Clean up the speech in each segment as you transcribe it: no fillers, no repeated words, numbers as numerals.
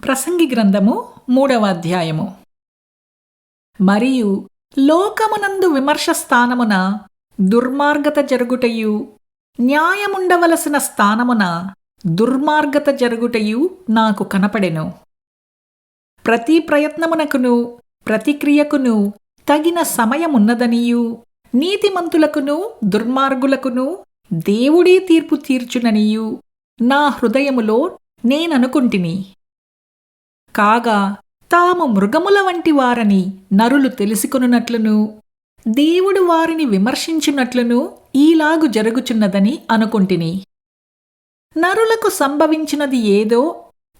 ప్రసంగి గ్రంథము 3వ అధ్యాయము. మరియు లోకమునందు విమర్శ స్థానమున దుర్మార్గత జరుగుటయు, న్యాయముండవలసిన స్థానమున దుర్మార్గత జరుగుటయు నాకు కనపడెను. ప్రతి ప్రయత్నమునకును ప్రతిక్రియకును తగిన సమయమున్నదనియు, నీతిమంతులకును దుర్మార్గులకును దేవుడే తీర్పు తీర్చుననియు నా హృదయములో నేననుకుంటిని. కాగా తాము మృగముల వంటి వారని నరులు తెలుసుకొనున్నట్లును, దేవుడు వారిని విమర్శించున్నట్లును ఈలాగు జరుగుచున్నదని అనుకుంటిని. నరులకు సంభవించినది ఏదో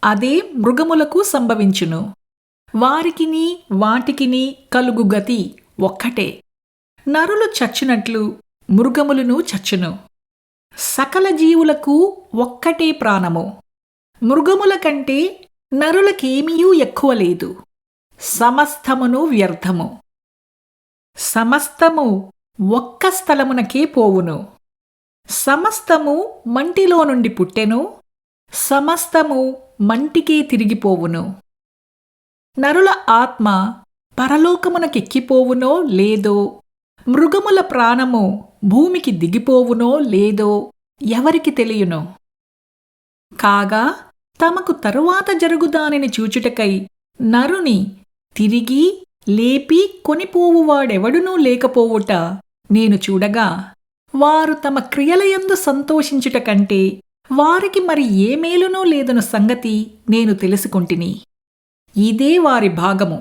అదే మృగములకు సంభవించును. వారికిని వాటికిని కలుగు గతి ఒక్కటే. నరులు చచ్చునట్లు మృగములను చచ్చును. సకల జీవులకు ఒక్కటే ప్రాణము. మృగముల కంటే నరులకేమీయూ ఎక్కువ లేదు. సమస్తమును వ్యర్థము. సమస్తము ఒక్క స్థలమునకే పోవును. సమస్తము మంటిలో నుండి పుట్టెను, సమస్తము మంటికే తిరిగిపోవును. నరుల ఆత్మ పరలోకమునకెక్కిపోవునో లేదో, మృగముల ప్రాణము భూమికి దిగిపోవునో లేదో ఎవరికి తెలియును. కాగా తమకు తరువాత జరుగుదానిని చూచుటకై నరుని తిరిగి లేపి కొనిపోవువాడెవడునూ లేకపోవుట నేను చూడగా, వారు తమ క్రియలయందు సంతోషించుట కంటే వారికి మరి ఏ మేలునూ లేదను సంగతి నేను తెలుసుకొంటిని. ఇదే వారి భాగము.